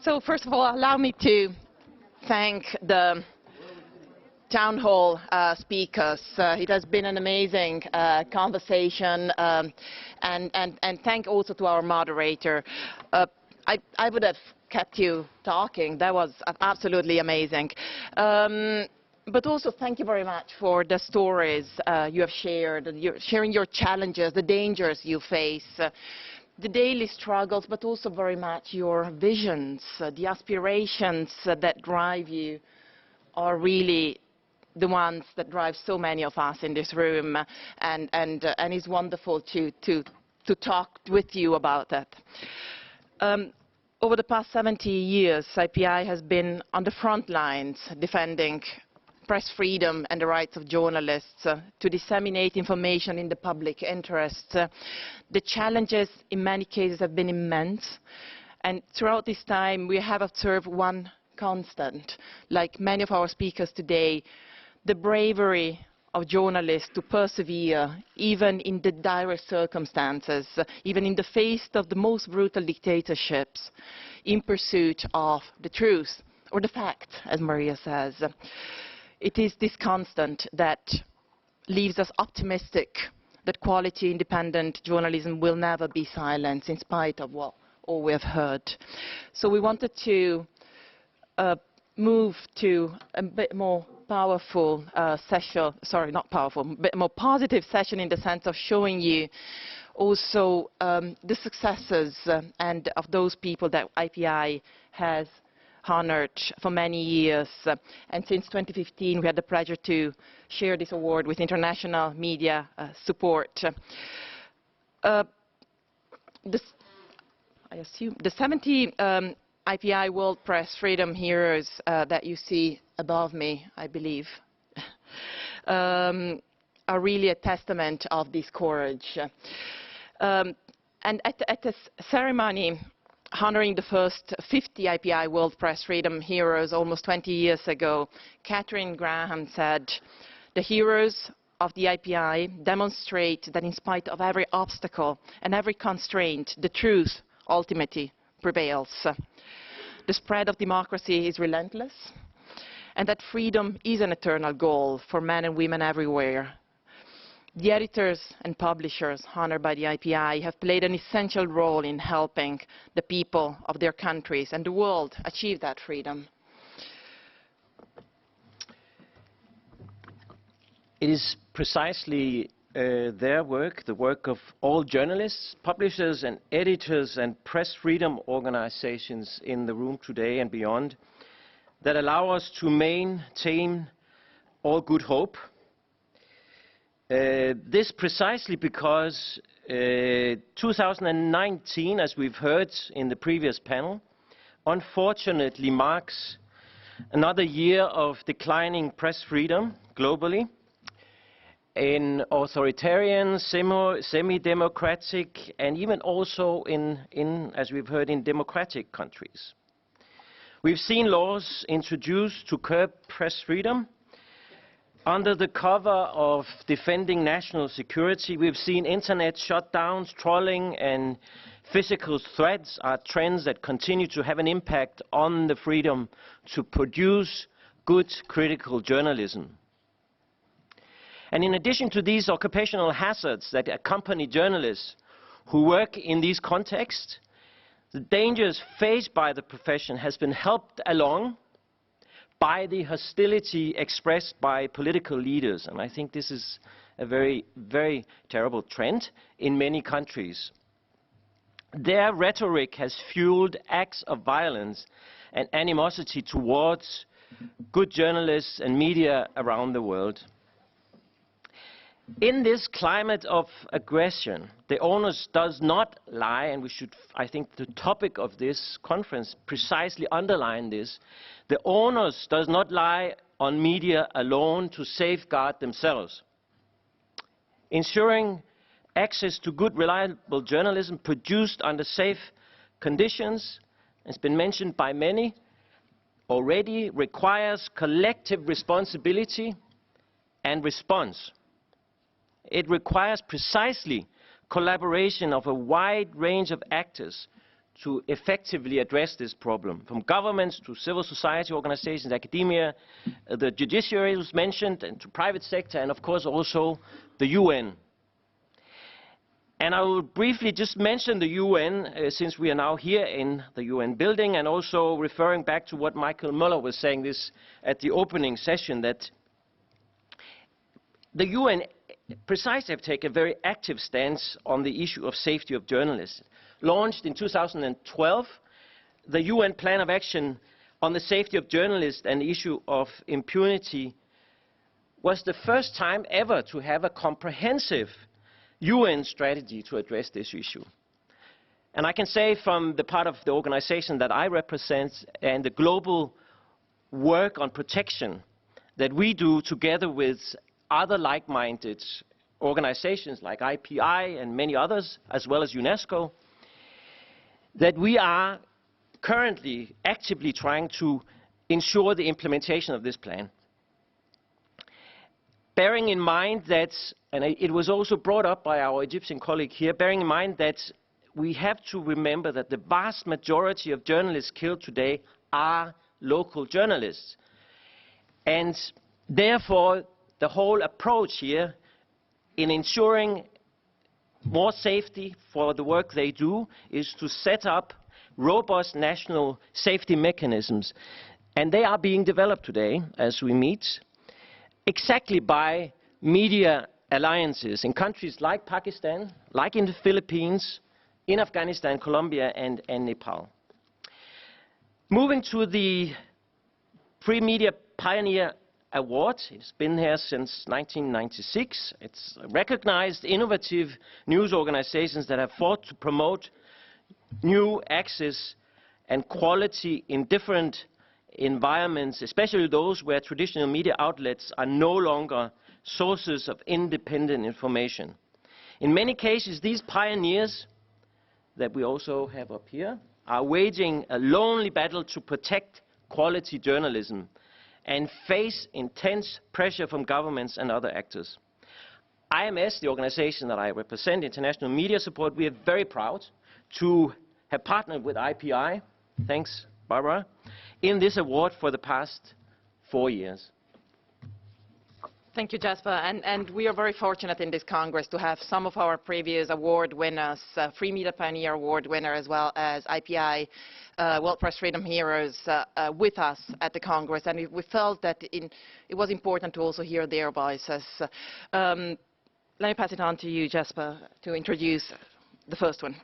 So first of all, allow me to thank the town hall speakers. It has been an amazing conversation, and thank also to our moderator. I would have kept you talking. That was absolutely amazing. But also thank you very much for the stories you have shared, sharing your challenges, the dangers you face, the daily struggles, but also very much your visions, the aspirations that drive you are really the ones that drive so many of us in this room, and it's wonderful to talk with you about that. Over the past 70 years, IPI has been on the front lines defending press freedom and the rights of journalists to disseminate information in the public interest. The challenges in many cases have been immense, and throughout this time we have observed one constant, like many of our speakers today, the bravery of journalists to persevere even in the direst circumstances, even in the face of the most brutal dictatorships, in pursuit of the truth, or the fact, as Maria says. It is this constant that leaves us optimistic that quality independent journalism will never be silenced in spite of what all we have heard. So we wanted to move to a bit more powerful session, sorry, not powerful, a bit more positive session in the sense of showing you also the successes and of those people that IPI has honored for many years. And since 2015, we had the pleasure to share this award with international media support. I assume the 70 IPI World Press Freedom Heroes that you see above me, I believe, are really a testament of this courage. And at this ceremony honoring the first 50 IPI World Press Freedom Heroes almost 20 years ago, Catherine Graham said, "The heroes of the IPI demonstrate that in spite of every obstacle and every constraint, the truth ultimately prevails. The spread of democracy is relentless, and that freedom is an eternal goal for men and women everywhere. The editors and publishers honored by the IPI have played an essential role in helping the people of their countries and the world achieve that freedom." It is precisely their work, the work of all journalists, publishers and editors and press freedom organizations in the room today and beyond, that allow us to maintain all good hope. This precisely because 2019, as we've heard in the previous panel, unfortunately marks another year of declining press freedom globally in authoritarian, semi-democratic, and even also as we've heard, in democratic countries. We've seen laws introduced to curb press freedom. Under the cover of defending national security, we've seen internet shutdowns, trolling, and physical threats are trends that continue to have an impact on the freedom to produce good critical journalism. And in addition to these occupational hazards that accompany journalists who work in these contexts, the dangers faced by the profession has been helped along by the hostility expressed by political leaders. And I think this is a very, very terrible trend in many countries. Their rhetoric has fueled acts of violence and animosity towards good journalists and media around the world. In this climate of aggression, the onus does not lie, and we should, I think the topic of this conference precisely underline this, the onus does not lie on media alone to safeguard themselves. Ensuring access to good, reliable journalism produced under safe conditions, has been mentioned by many already, requires collective responsibility and response. It requires precisely collaboration of a wide range of actors to effectively address this problem, from governments to civil society organizations, academia, the judiciary was mentioned, and to private sector, and of course also the UN. And I will briefly just mention the UN, since we are now here in the UN building, and also referring back to what Michael Muller was saying this at the opening session, that the UN precisely have taken a very active stance on the issue of safety of journalists. Launched in 2012, the UN Plan of Action on the Safety of Journalists and the issue of impunity was the first time ever to have a comprehensive UN strategy to address this issue. And I can say from the part of the organization that I represent and the global work on protection that we do together with other like-minded organizations like IPI and many others, as well as UNESCO, that we are currently actively trying to ensure the implementation of this plan. Bearing in mind that, and it was also brought up by our Egyptian colleague here, bearing in mind that we have to remember that the vast majority of journalists killed today are local journalists. And therefore, the whole approach here in ensuring more safety for the work they do is to set up robust national safety mechanisms. And they are being developed today as we meet, exactly by media alliances in countries like Pakistan, like in the Philippines, in Afghanistan, Colombia, and Nepal. Moving to the Free Media Pioneer Award. It's been here since 1996. It's recognized innovative news organizations that have fought to promote new access and quality in different environments, especially those where traditional media outlets are no longer sources of independent information. In many cases, these pioneers that we also have up here are waging a lonely battle to protect quality journalism and face intense pressure from governments and other actors. IMS, the organization that I represent, International Media Support, we are very proud to have partnered with IPI, thanks Barbara, in this award for the past 4 years. Thank you, Jasper. And we are very fortunate in this Congress to have some of our previous award winners, Free Media Pioneer Award winner, as well as IPI World Press Freedom Heroes with us at the Congress. And we felt that it was important to also hear their voices. Let me pass it on to you, Jasper, to introduce the first one.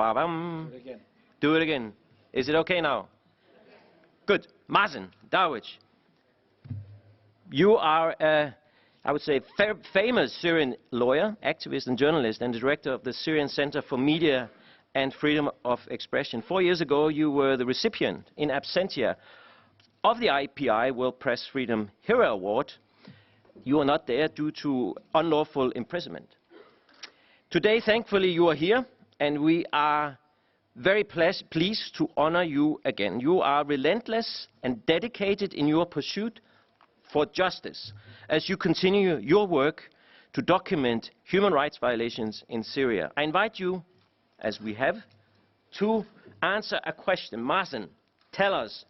Do it again. Do it again. Is it okay now? Good. Mazen Darwish. You are, I would say, famous Syrian lawyer, activist and journalist, and the director of the Syrian Center for Media and Freedom of Expression. 4 years ago, you were the recipient in absentia of the IPI World Press Freedom Hero Award. You are not there due to unlawful imprisonment. Today, thankfully, you are here, and we are very pleased to honor you again. You are relentless and dedicated in your pursuit for justice as you continue your work to document human rights violations in Syria. I invite you, as we have, to answer a question. Mazen, tell us,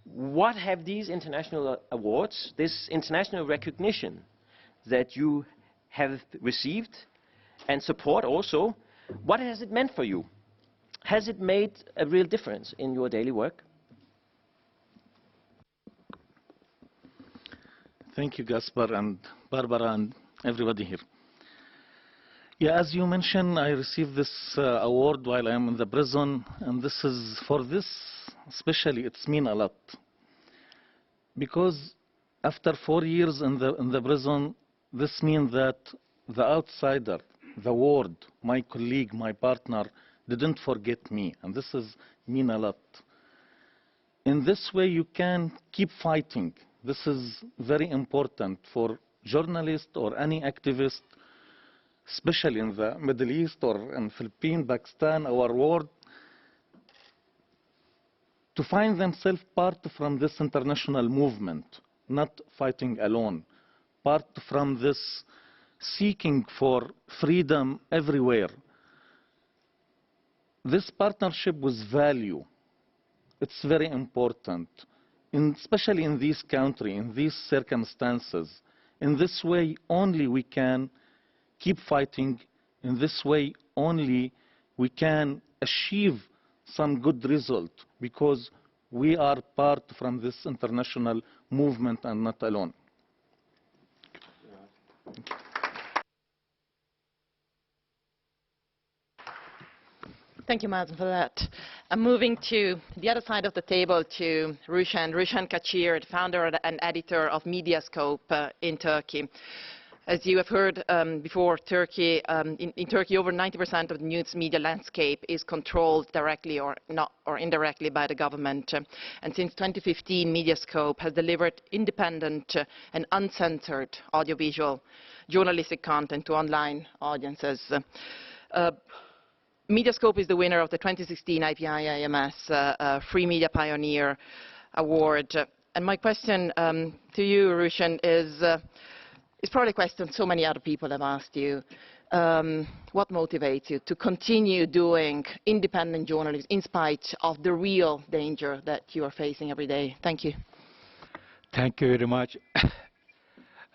what have these international awards, this international recognition that you have received, and support also, what has it meant for you? Has it made a real difference in your daily work? Thank you, Gaspar and Barbara and everybody here. Yeah, as you mentioned, I received this award while I am in the prison, and this is, for this especially, it's mean a lot. Because after 4 years in the prison, this means that the outsider, the world, my colleague, my partner, didn't forget me, and this is mean a lot. In this way, you can keep fighting. This is very important for journalists or any activist, especially in the Middle East or in Philippines, Pakistan, our world. to find themselves part from this international movement, not fighting alone, part from this seeking for freedom everywhere. This partnership with value, it's very important, especially in this country, in these circumstances. In this way only we can keep fighting. In this way only we can achieve some good result, because we are part from this international movement and not alone. Thank you, Mazen, for that. I'm moving to the other side of the table to Rushan Kachir, founder and editor of Mediascope in Turkey. As you have heard before, in Turkey, over 90% of the news media landscape is controlled directly or indirectly by the government. And since 2015, Mediascope has delivered independent and uncensored audiovisual journalistic content to online audiences. Mediascope is the winner of the 2016 IPI IMS Free Media Pioneer Award. And my question to you, Rushan, is probably a question so many other people have asked you. What motivates you to continue doing independent journalism in spite of the real danger that you are facing every day? Thank you. Thank you very much.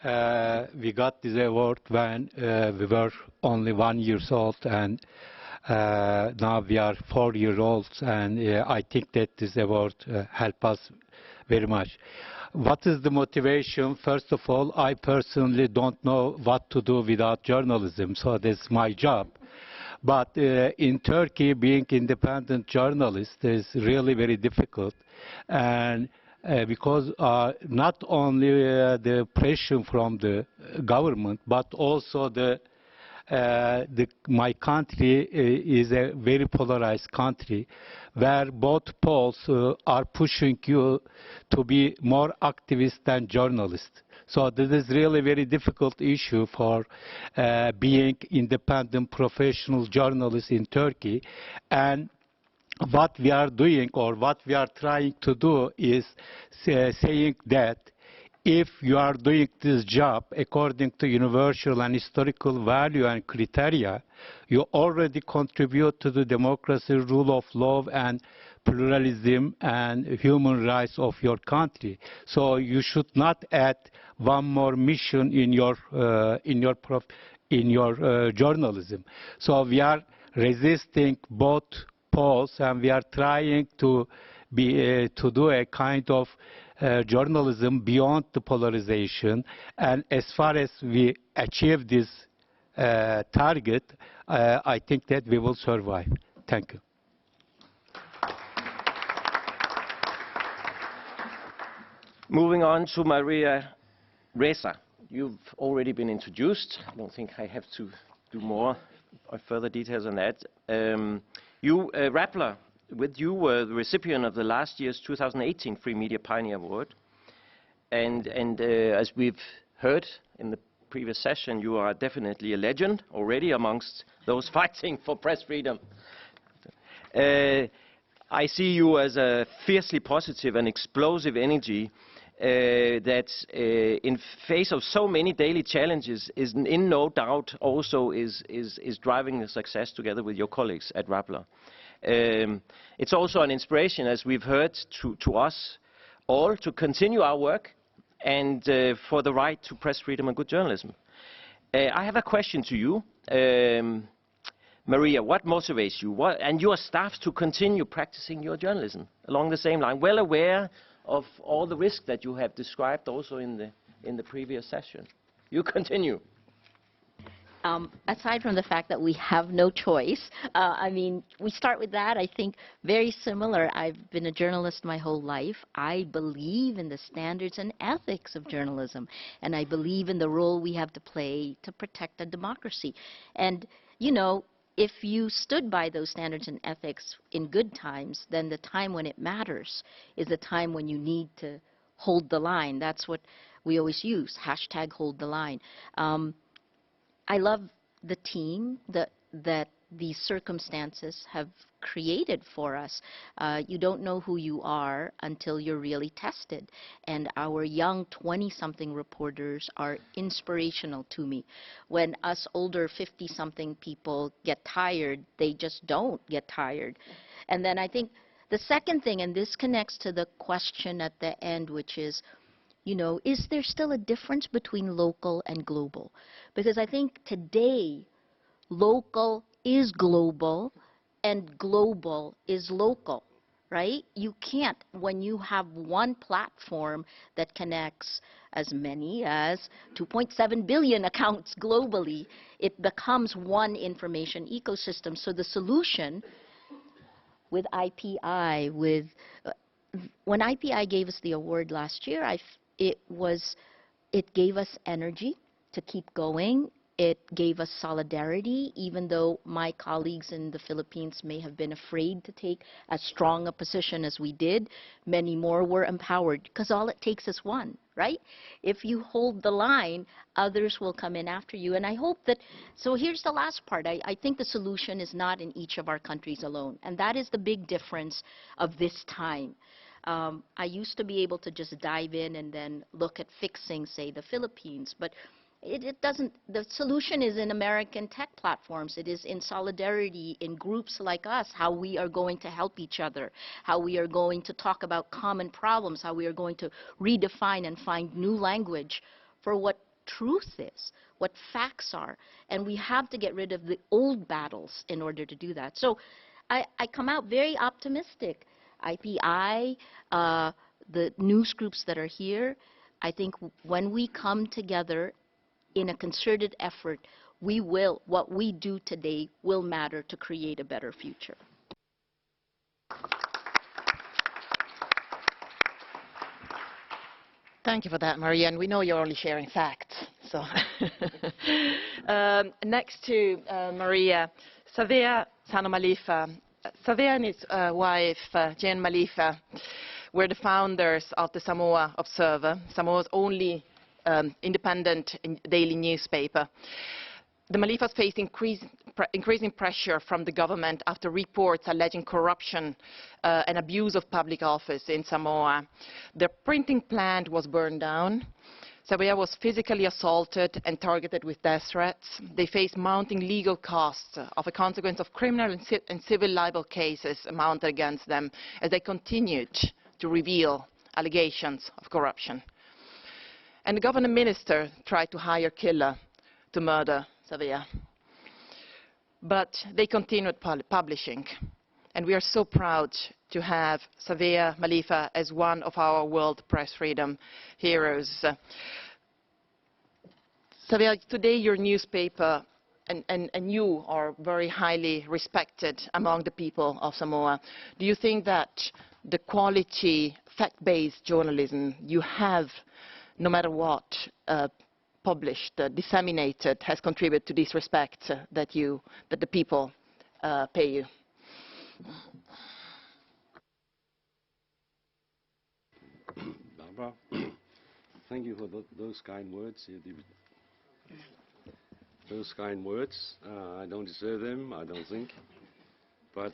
We got this award when we were only 1 year old, and now we are 4 years old, and I think that this award helped us very much. What is the motivation? First of all, I personally don't know what to do without journalism, so that's my job. But in Turkey, being independent journalist is really very difficult, and because not only the pressure from the government, but also my country is a very polarized country, where both poles are pushing you to be more activist than journalist. So this is really a very difficult issue for being independent professional journalists in Turkey. And what we are doing, or what we are trying to do, is saying that if you are doing this job according to universal and historical value and criteria, you already contribute to the democracy, rule of law, and pluralism and human rights of your country. So you should not add one more mission in your journalism. So we are resisting both poles, and we are trying to do a kind of journalism beyond the polarization. And as far as we achieve this target, I think that we will survive. Thank you. Moving on to Maria Reza. You've already been introduced. I don't think I have to do more or further details on that. Rappler, with you were the recipient of the last year's 2018 Free Media Pioneer Award. And as we've heard in the previous session, you are definitely a legend already amongst those fighting for press freedom. I see you as a fiercely positive and explosive energy that in face of so many daily challenges is in no doubt also is driving the success together with your colleagues at Rappler. It's also an inspiration, as we've heard, to us all to continue our work and for the right to press freedom and good journalism. I have a question to you. Maria, what motivates you and your staff to continue practicing your journalism along the same line, well aware of all the risks that you have described also in the previous session? You continue. Aside from the fact that we have no choice, I mean, we start with that. I think very similar. I've been a journalist my whole life. I believe in the standards and ethics of journalism, and I believe in the role we have to play to protect a democracy. And, you know, if you stood by those standards and ethics in good times, then the time when it matters is the time when you need to hold the line. That's what we always use, #HoldTheLine. I love the team that these circumstances have created for us. You don't know who you are until you're really tested. And our young 20-something reporters are inspirational to me. When us older 50-something people get tired, they just don't get tired. And then I think the second thing, and this connects to the question at the end, which is, is there still a difference between local and global? Because I think today, local is global and global is local, right? You can't, when you have one platform that connects as many as 2.7 billion accounts globally, it becomes one information ecosystem. So the solution with IPI, when IPI gave us the award last year, it gave us energy to keep going. It gave us solidarity, even though my colleagues in the Philippines may have been afraid to take as strong a position as we did. Many more were empowered, because all it takes is one, right? If you hold the line, others will come in after you. And I hope that, so here's the last part. I think the solution is not in each of our countries alone. And that is the big difference of this time. I used to be able to just dive in and then look at fixing, say, the Philippines, but it doesn't, the solution is in American tech platforms. It is in solidarity in groups like us, how we are going to help each other, how we are going to talk about common problems, how we are going to redefine and find new language for what truth is, what facts are. And we have to get rid of the old battles in order to do that. So I come out very optimistic. IPI, the news groups that are here, I think when we come together in a concerted effort, what we do today will matter to create a better future. Thank you for that, Maria, and we know you're only sharing facts. So, next to Maria, Savea Sanomalifa. Savea and his wife, Jane Malifa, were the founders of the Samoa Observer, Samoa's only independent daily newspaper. The Malifas faced increasing pressure from the government after reports alleging corruption and abuse of public office in Samoa. Their printing plant was burned down. Savea was physically assaulted and targeted with death threats. They faced mounting legal costs of a consequence of criminal and civil libel cases mounted against them as they continued to reveal allegations of corruption. And the government minister tried to hire killer to murder Savea. But they continued publishing. And we are so proud to have Savea Malifa as one of our world press freedom heroes. Savea, today your newspaper and you are very highly respected among the people of Samoa. Do you think that the quality, fact-based journalism you have, no matter what, published, disseminated, has contributed to this respect that the people pay you? Barbara, thank you for those kind words. Those kind words, I don't deserve them, I don't think. But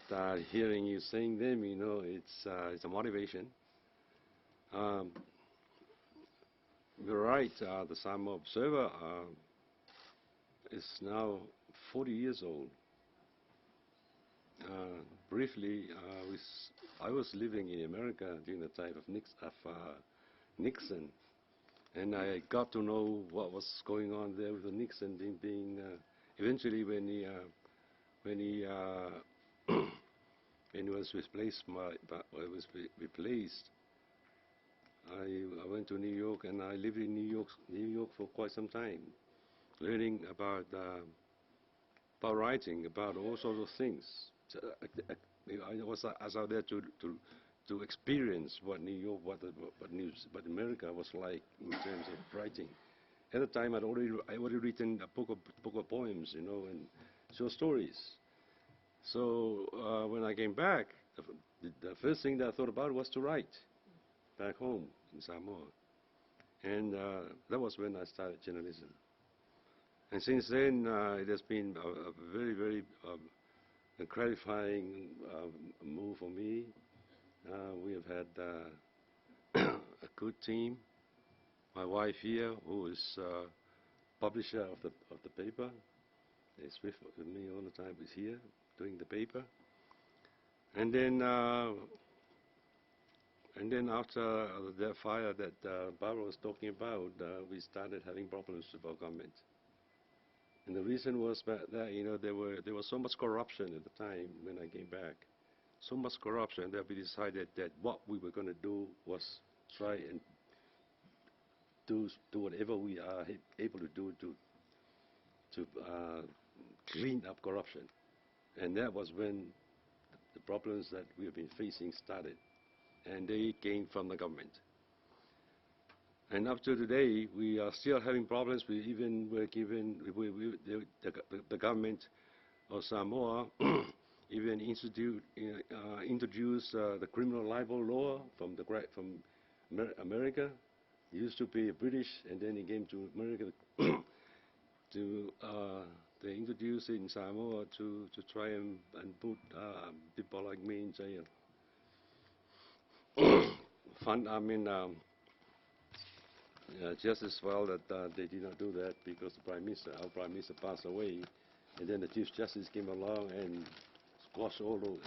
hearing you saying them, it's a motivation. You're right, the Samoa Observer is now 40 years old. Briefly, I was living in America during the time of Nixon, and I got to know what was going on there with the Nixon being eventually when he when he was replaced I went to New York, and I lived in New York for quite some time, learning about writing, about all sorts of things. So, I was out there to experience what New York, what America was like in terms of writing. At the time, I'd already written a book of poems, and short stories. So when I came back, the first thing that I thought about was to write back home in Samoa. And that was when I started journalism. And since then, it has been a very, very a gratifying move for me. We have had a good team. My wife here, who is publisher of the paper, is with me all the time. Is here doing the paper, and then after the fire that Barbara was talking about, we started having problems with our government. And the reason was that there was so much corruption at the time when I came back, so much corruption that we decided that what we were going to do was try and do whatever we are able to do to clean up corruption. And that was when the problems that we have been facing started, and they came from the government. And up to today, we are still having problems. We even were given, the government of Samoa even introduced the criminal libel law from America. It used to be British, and then it came to America they introduced it in Samoa to try and put people like me in jail. Just as well that they did not do that because our Prime Minister passed away, and then the Chief Justice came along and squashed all those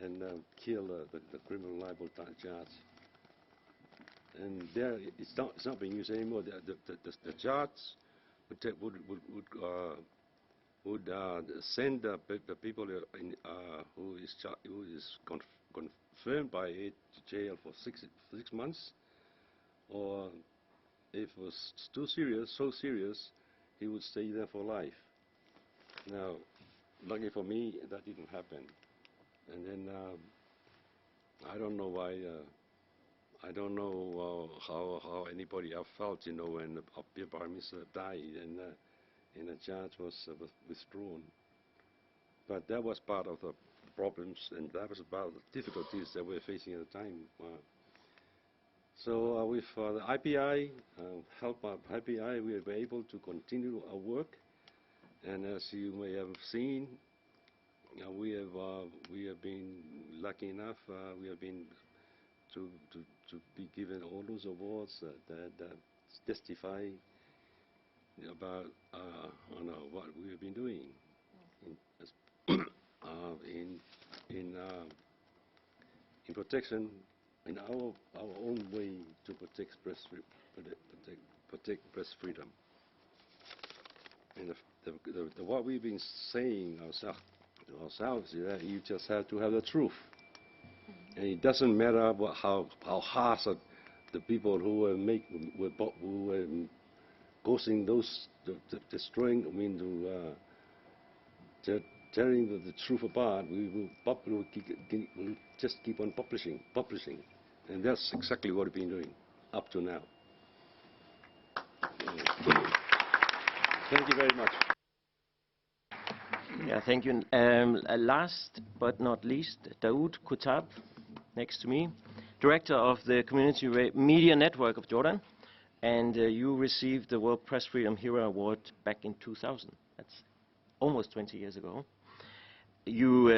and killed the criminal libel charge. And there, it's not being used anymore. The judge would send the people who is confirmed by it to jail for 6 months. Or if it was too serious, so serious, he would stay there for life. Now, lucky for me, that didn't happen. And then I don't know why. I don't know how anybody else felt, when the Prime Minister died and the charge was withdrawn. But that was part of the problems, and that was about the difficulties that we were facing at the time. So with the IPI, help of IPI, we were able to continue our work. And as you may have seen, we have been lucky enough. We have been to be given all those awards that testify about what we have been doing in protection. In our own way to protect press freedom. And what we've been saying ourselves is that you just have to have the truth. And it doesn't matter how harsh the people who were causing those, destroying, tearing the truth apart. We will just keep on publishing. And that's exactly what we've been doing up to now. Thank you very much. Yeah, thank you. Last but not least, Daoud Kutab, next to me, Director of the Community Media Network of Jordan. And you received the World Press Freedom Hero Award back in 2000. That's almost 20 years ago. You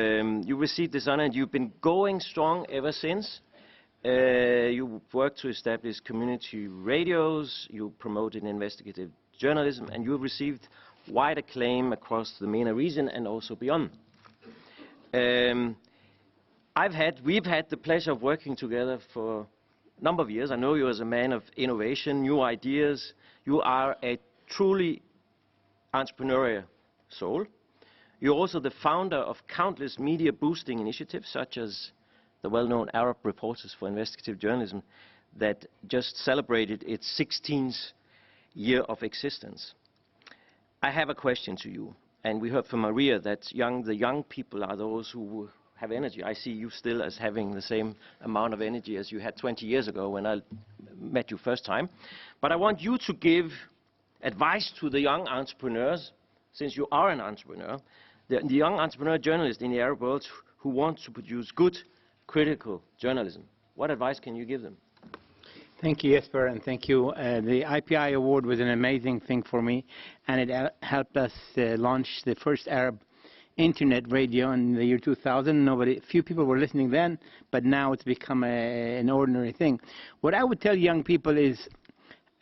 received this honor, and you've been going strong ever since. You worked to establish community radios, you promoted investigative journalism, and you have received wide acclaim across the MENA region and also beyond. We've had the pleasure of working together for a number of years. I know you as a man of innovation, new ideas. You are a truly entrepreneurial soul. You're also the founder of countless media boosting initiatives, such as the well-known Arab Reporters for Investigative Journalism that just celebrated its 16th year of existence. I have a question to you, and we heard from Maria that the young people are those who have energy. I see you still as having the same amount of energy as you had 20 years ago when I met you first time. But I want you to give advice to the young entrepreneurs, since you are an entrepreneur, the young entrepreneur journalists in the Arab world who want to produce good, critical journalism. What advice can you give them? Thank you, Jesper, and thank you. The IPI award was an amazing thing for me, and it helped us launch the first Arab internet radio in the year 2000. Few people were listening then, but now it's become an ordinary thing. What I would tell young people is,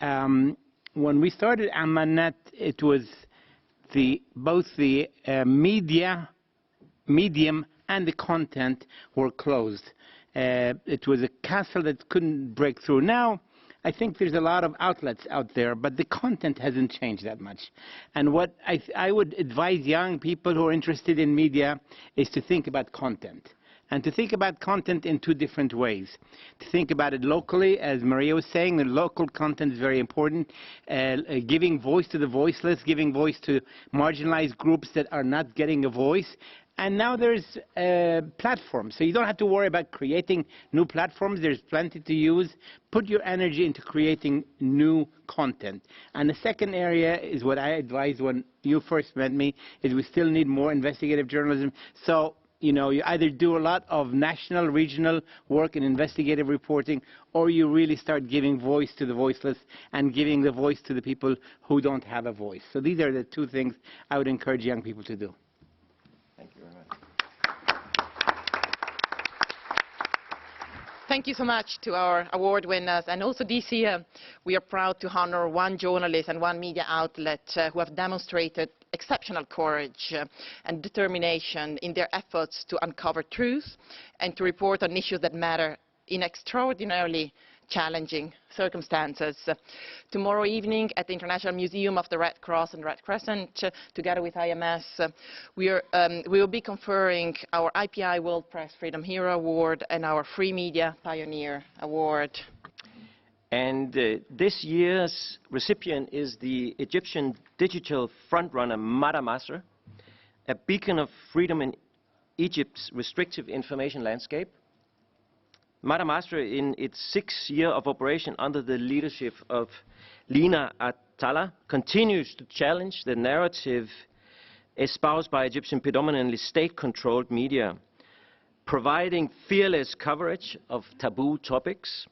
when we started Ammanet, it was both the medium and the content were closed. It was a castle that couldn't break through. Now, I think there's a lot of outlets out there, but the content hasn't changed that much. And what I would advise young people who are interested in media is to think about content. And to think about content in two different ways. To think about it locally, as Maria was saying, the local content is very important. Giving voice to the voiceless, giving voice to marginalized groups that are not getting a voice. And now there's platforms, so you don't have to worry about creating new platforms. There's plenty to use. Put your energy into creating new content. And the second area is what I advised when you first met me, is we still need more investigative journalism. So, you either do a lot of national, regional work in investigative reporting, or you really start giving voice to the voiceless and giving the voice to the people who don't have a voice. So these are the two things I would encourage young people to do. Thank you very much. Thank you so much to our award winners. And also this year, we are proud to honor one journalist and one media outlet who have demonstrated exceptional courage and determination in their efforts to uncover truth and to report on issues that matter in extraordinarily challenging circumstances. Tomorrow evening at the International Museum of the Red Cross and Red Crescent, together with IMS, we will be conferring our IPI World Press Freedom Hero Award and our Free Media Pioneer Award. And this year's recipient is the Egyptian digital frontrunner Mada Masr, a beacon of freedom in Egypt's restrictive information landscape. Mada Masr, in its 6th year of operation under the leadership of Lina Atalla, continues to challenge the narrative espoused by Egyptian predominantly state-controlled media, providing fearless coverage of taboo topics.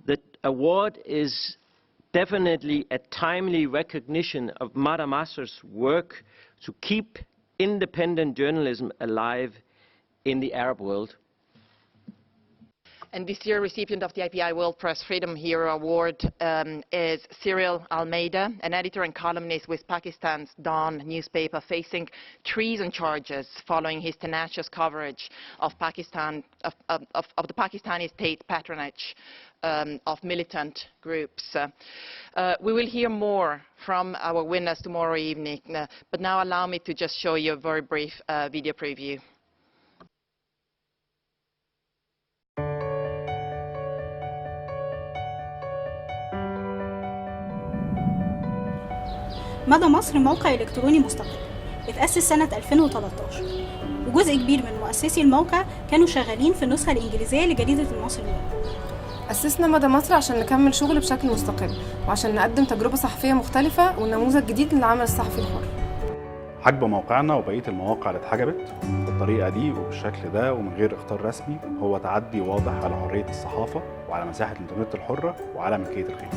The award is definitely a timely recognition of Mada Masr's work to keep independent journalism alive in the Arab world. And this year, recipient of the IPI World Press Freedom Hero Award is Cyril Almeida, an editor and columnist with Pakistan's Dawn newspaper, facing treason charges following his tenacious coverage of the Pakistani state patronage of militant groups. We will hear more from our winners tomorrow evening, but now allow me to just show you a very brief video preview. مدى مصر موقع إلكتروني مستقل اتأسس سنة 2013 وجزء كبير من مؤسسي الموقع كانوا شغالين في النسخة الإنجليزية لجريدة المصري اليوم. أسسنا مدى مصر عشان نكمل شغل بشكل مستقل وعشان نقدم تجربة صحفية مختلفة والنموذج جديد للعمل الصحفي الحر. حجب موقعنا وبقية المواقع اللي اتحجبت بالطريقة دي وبالشكل ده ومن غير اختيار رسمي هو تعدي واضح على حرية الصحافة وعلى مساحة الإنترنت الحرة وعلى ملكية الخير.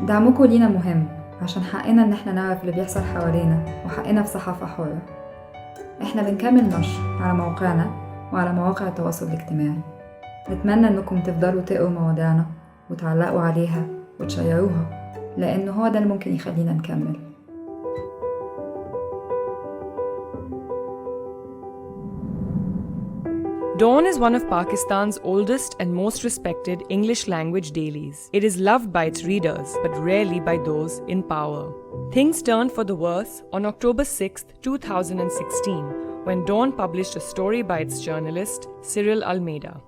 دعمكم لينا مهم عشان حقنا ان احنا نعرف اللي بيحصل حوالينا وحقنا في صحافة حرة. احنا بنكمل نشر على موقعنا وعلى مواقع التواصل الاجتماعي. نتمنى انكم تفضلوا تقروا مواضيعنا وتعلقوا عليها وتشيروها لانه هو ده اللي ممكن يخلينا نكمل. Dawn is one of Pakistan's oldest and most respected English-language dailies. It is loved by its readers, but rarely by those in power. Things turned for the worse on October 6, 2016, when Dawn published a story by its journalist, Cyril Almeida.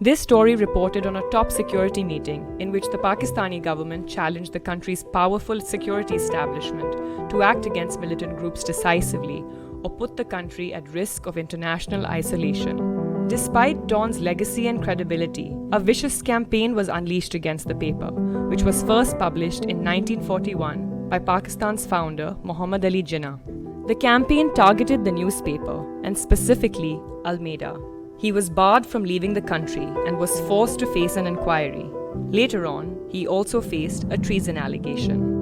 This story reported on a top security meeting in which the Pakistani government challenged the country's powerful security establishment to act against militant groups decisively or put the country at risk of international isolation. Despite Dawn's legacy and credibility, a vicious campaign was unleashed against the paper, which was first published in 1941 by Pakistan's founder, Muhammad Ali Jinnah. The campaign targeted the newspaper, and specifically Almeida. He was barred from leaving the country and was forced to face an inquiry. Later on, he also faced a treason allegation.